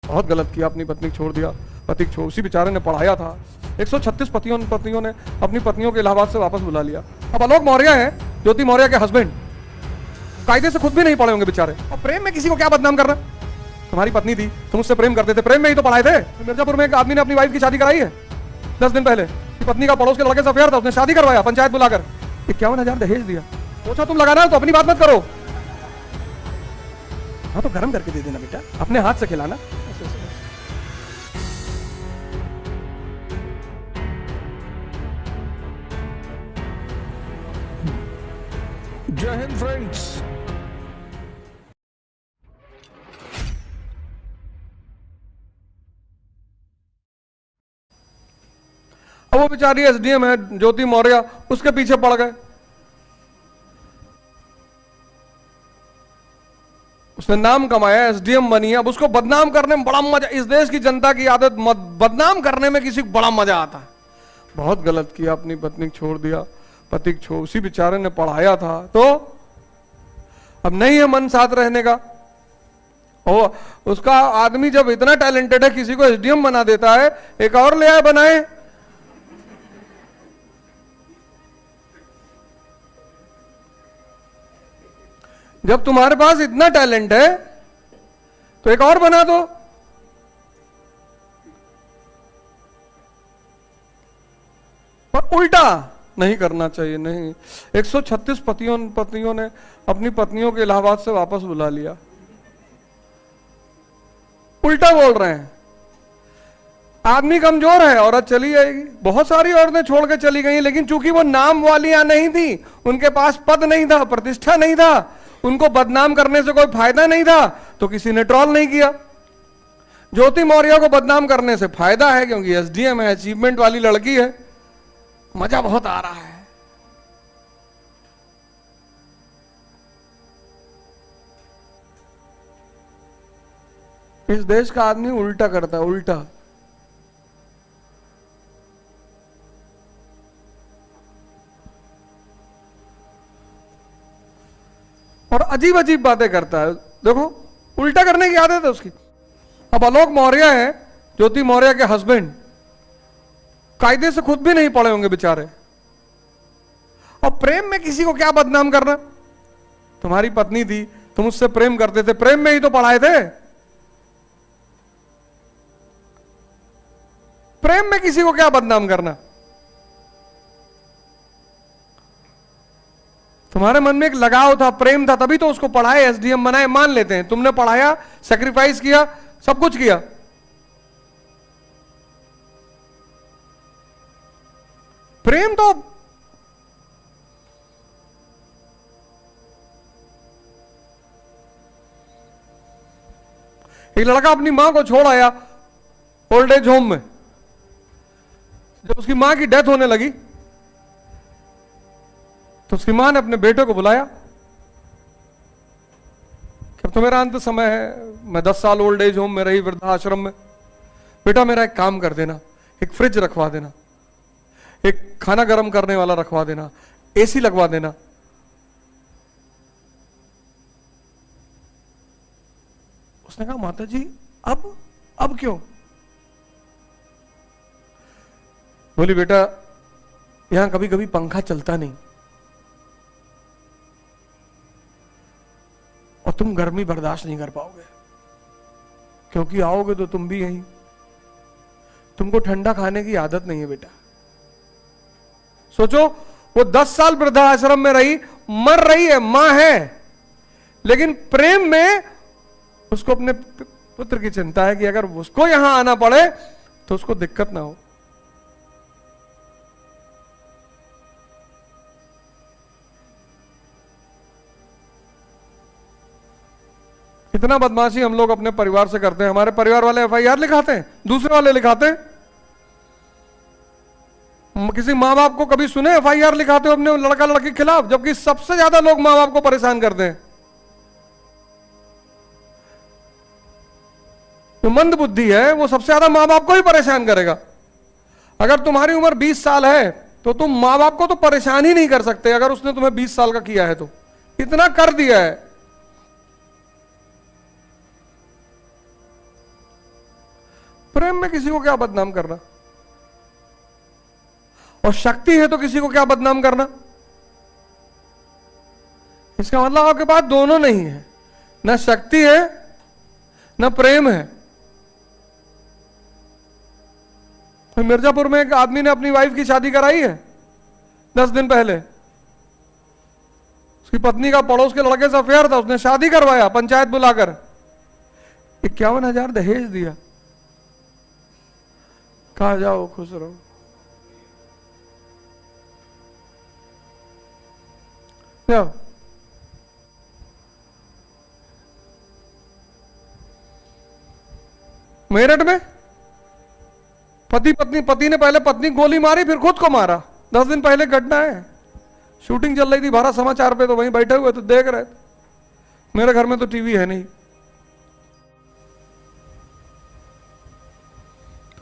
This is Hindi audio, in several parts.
बहुत गलत किया, अपनी पत्नी छोड़ दिया, पति छोड़, उसी बेचारे ने पढ़ाया था। 136 पतियों ने अपनी पत्नियों को इलाहाबाद से वापस बुला लिया। अब आलोक मौर्य है, ज्योति मौर्य के हस्बैंड, कायदे से खुद भी नहीं पढ़े होंगे बेचारे। और प्रेम में किसी को क्या बदनाम करना? तुम्हारी पत्नी थी, तुम उससे प्रेम करते थे, प्रेम में ही तो पढ़ाए थे। मिर्जापुर में एक आदमी ने अपनी वाइफ की शादी कराई है 10 दिन पहले, पत्नी का पड़ोस के लड़के से अफेयर था, उसने शादी करवाया पंचायत बुलाकर, 51,000 दहेज दिया। सोचा तुम लगाना तो अपनी बात मत करो, हाँ तो गर्म करके दे देना बेटा, अपने हाथ से खिलाना। जय हिंद फ्रेंड्स। अब वो बेचारी एसडीएम है ज्योति मौर्य, उसके पीछे पड़ गए। उसने नाम कमाया, एसडीएम बनी है, अब उसको बदनाम करने में बड़ा मजा। इस देश की जनता की आदत बदनाम करने में किसी को बड़ा मजा आता है। बहुत गलत किया, अपनी पत्नी छोड़ दिया, पति छोड़, उसी बेचारे ने पढ़ाया था, तो अब नहीं है मन साथ रहने का। और उसका आदमी जब इतना टैलेंटेड है, किसी को एसडीएम बना देता है, एक और ले आए बनाए। जब तुम्हारे पास इतना टैलेंट है तो एक और बना दो। पर उल्टा नहीं करना चाहिए, नहीं। 136 पतियों ने अपनी पत्नियों को इलाहाबाद से वापस बुला लिया। उल्टा बोल रहे हैं, आदमी कमजोर है, औरत चली जाएगी। बहुत सारी औरतें छोड़ के चली गई, लेकिन चूंकि वो नाम वालियां नहीं थी, उनके पास पद नहीं था, प्रतिष्ठा नहीं था, उनको बदनाम करने से कोई फायदा नहीं था, तो किसी ने ट्रोल नहीं किया। ज्योति मौर्य को बदनाम करने से फायदा है, क्योंकि एसडीएम है, अचीवमेंट वाली लड़की है, मजा बहुत आ रहा है। इस देश का आदमी उल्टा करता है, उल्टा। और अजीब अजीब बातें करता है। देखो, उल्टा करने की आदत है उसकी। अब आलोक मौर्य है, ज्योति मौर्य के हस्बैंड, कायदे से खुद भी नहीं पढ़े होंगे बेचारे। और प्रेम में किसी को क्या बदनाम करना? तुम्हारी पत्नी थी, तुम उससे प्रेम करते थे, प्रेम में ही तो पढ़ाए थे। प्रेम में किसी को क्या बदनाम करना? तुम्हारे मन में एक लगाव था, प्रेम था, तभी तो उसको पढ़ाए, एसडीएम बनाए। मान लेते हैं तुमने पढ़ाया, सैक्रिफाइस किया, सब कुछ किया, प्रेम तो एक लड़का अपनी मां को छोड़ आया ओल्ड एज होम में। जब उसकी मां की डेथ होने लगी तो उसकी मां ने अपने बेटे को बुलाया कि अब तो मेरा अंत समय है, मैं 10 साल ओल्ड एज होम में रही, वृद्धाश्रम में, बेटा मेरा एक काम कर देना, एक फ्रिज रखवा देना, एक खाना गर्म करने वाला रखवा देना, एसी लगवा देना। उसने कहा माता जी अब क्यों? बोली बेटा यहां कभी कभी पंखा चलता नहीं और तुम गर्मी बर्दाश्त नहीं कर पाओगे, क्योंकि आओगे तो तुम भी यहीं, तुमको ठंडा खाने की आदत नहीं है बेटा। सोचो, वो 10 साल वृद्धाश्रम में रही, मर रही है, मां है, लेकिन प्रेम में उसको अपने पुत्र की चिंता है कि अगर उसको यहां आना पड़े तो उसको दिक्कत ना हो। इतना बदमाशी हम लोग अपने परिवार से करते हैं। हमारे परिवार वाले एफआईआर लिखाते हैं, दूसरे वाले लिखाते हैं। किसी माँ बाप को कभी सुने एफआईआर लिखाते हो अपने लड़का लड़की के खिलाफ? जबकि सबसे ज्यादा लोग माँ बाप को परेशान करते हैं। जो मंद बुद्धि है वो सबसे ज्यादा माँ बाप को ही परेशान करेगा। अगर तुम्हारी उम्र 20 साल है तो तुम माँ बाप को तो परेशान ही नहीं कर सकते, अगर उसने तुम्हें 20 साल का किया है तो। इतना कर दिया है। प्रेम में किसी को क्या बदनाम करना, और शक्ति है तो किसी को क्या बदनाम करना। इसका मतलब आपके पास दोनों नहीं है, न शक्ति है न प्रेम है। तो मिर्जापुर में एक आदमी ने अपनी वाइफ की शादी कराई है 10 दिन पहले। उसकी पत्नी का पड़ोस के लड़के से अफेयर था, उसने शादी करवाया पंचायत बुलाकर, 51,000 दहेज दिया, कहा जाओ खुश रहो। जाओ। मेरठ में पति ने पहले पत्नी गोली मारी, फिर खुद को मारा। 10 दिन पहले घटना है, शूटिंग चल रही थी भारत समाचार पे, तो वहीं बैठे हुए तो देख रहे थे। मेरे घर में तो टीवी है नहीं।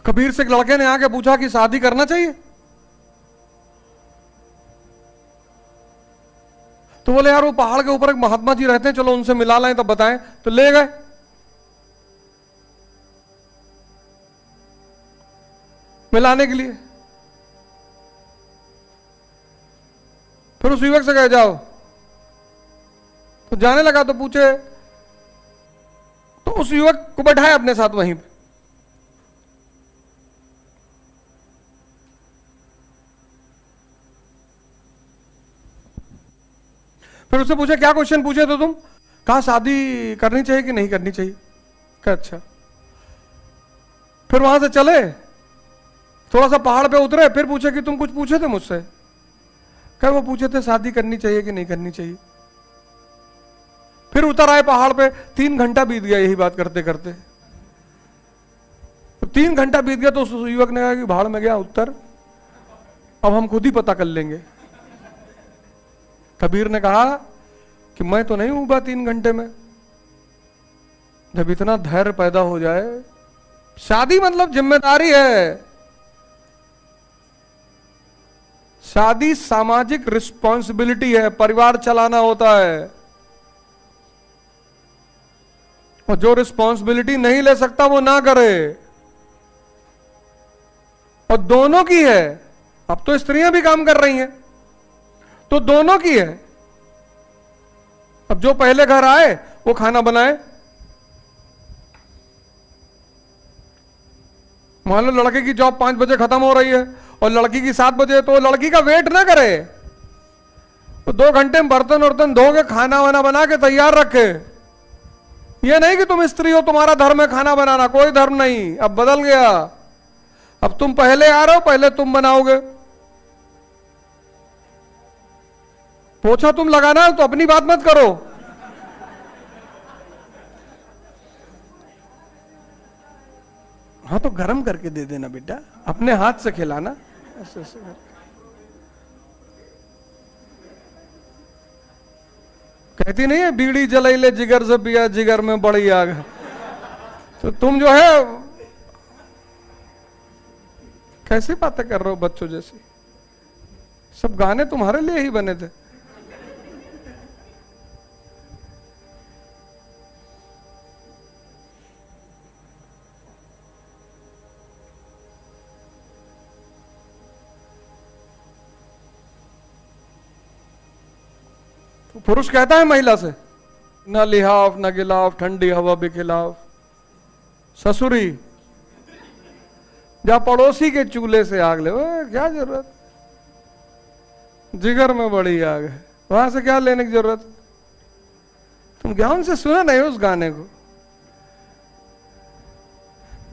कबीर से एक लड़के ने आके पूछा कि शादी करना चाहिए, तो बोले यार वो पहाड़ के ऊपर एक महात्मा जी रहते हैं, चलो उनसे मिला लाएं तब बताएं। तो ले गए, मिलाने के लिए। फिर उस युवक से कहे जाओ, तो जाने लगा। तो पूछे, तो उस युवक को बैठाया अपने साथ वहीं पे। फिर उससे पूछे क्या क्वेश्चन पूछे तो तुम? कहा शादी करनी चाहिए कि नहीं करनी चाहिए। कहा अच्छा। फिर वहां से चले, थोड़ा सा पहाड़ पे उतरे, फिर पूछे कि तुम कुछ पूछे थे मुझसे। कहा वो पूछे थे शादी करनी चाहिए कि नहीं करनी चाहिए। फिर उतर आए पहाड़ पे, 3 घंटा बीत गया यही बात करते करते। तो 3 घंटा बीत गया तो उस युवक ने कहा कि भाड़ में गया उत्तर, अब हम खुद ही पता कर लेंगे। कबीर ने कहा कि मैं तो नहीं उबा 3 घंटे में। जब इतना धैर्य पैदा हो जाए, शादी मतलब जिम्मेदारी है। शादी सामाजिक रिस्पॉन्सिबिलिटी है, परिवार चलाना होता है। और जो रिस्पॉन्सिबिलिटी नहीं ले सकता वो ना करे। और दोनों की है। अब तो स्त्रियां भी काम कर रही हैं, तो दोनों की है। अब जो पहले घर आए वो खाना बनाए। मान लो लड़के की जॉब 5 बजे खत्म हो रही है और लड़की की 7 बजे, तो लड़की का वेट ना करे, तो 2 घंटे में बर्तन वर्तन धो के खाना वाना बना के तैयार रखे। ये नहीं कि तुम स्त्री हो, तुम्हारा धर्म है खाना बनाना, कोई धर्म नहीं, अब बदल गया। अब तुम पहले आ रहे हो, पहले तुम बनाओगे। पोछा तुम लगाना है तो अपनी बात मत करो। हाँ तो गरम करके दे देना बेटा, अपने हाथ से खिलाना। ऐसे ऐसे कहती नहीं है बीड़ी जलाइले जिगर से पिया जिगर में बड़ी आग। तो तुम जो है कैसी बातें कर रहे हो बच्चों जैसी। सब गाने तुम्हारे लिए ही बने थे। पुरुष कहता है महिला से, न लिहाफ न गिलाफ ठंडी हवा भी खिलाफ, ससुरी जा पड़ोसी के चूल्हे से आग ले। क्या जरूरत, जिगर में बड़ी आग है, वहां से क्या लेने की जरूरत। तुम ध्यान से सुना नहीं उस गाने को।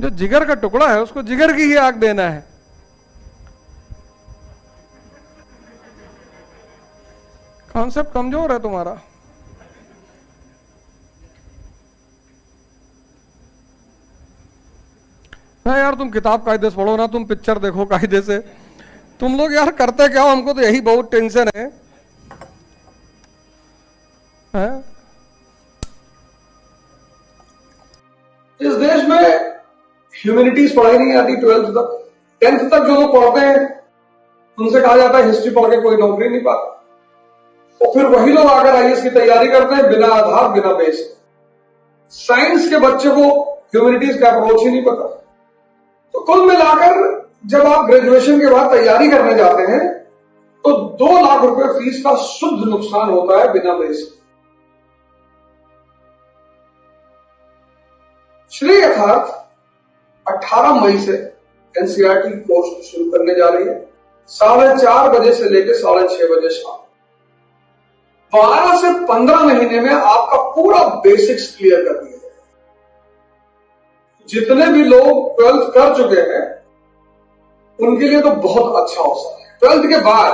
जो जिगर का टुकड़ा है उसको जिगर की ही आग देना है। कॉन्सेप्ट कमजोर है तुम्हारा। ना यार तुम किताब कायदे से पढ़ो ना, तुम पिक्चर देखो कायदे से। तुम लोग यार करते क्या हो, हमको तो यही बहुत टेंशन है। इस देश में ह्यूमैनिटीज पढ़ाई नहीं आती 12th तक। 10th तक जो लोग पढ़ते हैं उनसे कहा जाता है हिस्ट्री पढ़ के कोई नौकरी नहीं पाता। और फिर वही लोग आकर आईएएस की तैयारी करते हैं बिना आधार बिना बेस। साइंस के बच्चे को ह्यूमैनिटीज का अप्रोच ही नहीं पता। कुल मिलाकर जब आप ग्रेजुएशन के बाद तैयारी करने जाते हैं तो 2 लाख रुपए फीस का शुद्ध नुकसान होता है बिना बेस। श्रेय यथार्थ 18 मई से एनसीईआरटी कोर्स शुरू करने जा रही है, 4:30 बजे से लेकर 6:30 बजे शाम। 12 से 15 महीने में आपका पूरा बेसिक्स क्लियर कर दिया जाएगा। जितने भी लोग 12th कर चुके हैं उनके लिए तो बहुत अच्छा अवसर है। 12th के बाद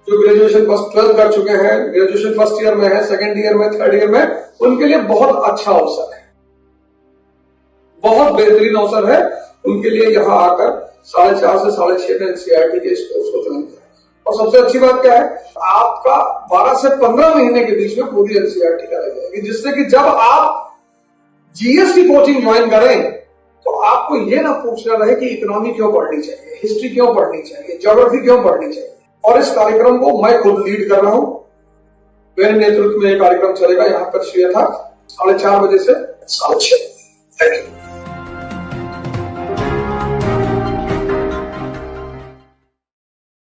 जो ग्रेजुएशन फर्स्ट 12th कर चुके हैं, ग्रेजुएशन फर्स्ट ईयर में है, सेकेंड ईयर में, थर्ड ईयर में, उनके लिए बहुत अच्छा अवसर है, बहुत बेहतरीन अवसर है उनके लिए। यहां आकर 4:30 से 6:30 में एनसीईआरटी के इस कोर्स को ज्वाइन करें। और सबसे अच्छी बात क्या है, आपका 12 से 15 महीने के बीच में पूरी एनसीईआरटी कराई जाएगी, जिससे कि जब आप जीएस की कोचिंग ज्वाइन करें तो आपको यह ना पूछना रहे कि इकोनॉमी क्यों पढ़नी चाहिए, हिस्ट्री क्यों पढ़नी चाहिए, ज्योग्राफी क्यों पढ़नी चाहिए। और इस कार्यक्रम को मैं खुद लीड कर रहा हूं, मेरे नेतृत्व में यह कार्यक्रम चलेगा। यहां पर श्रेय था 4:30 बजे से 6:30 बजे। Thank you.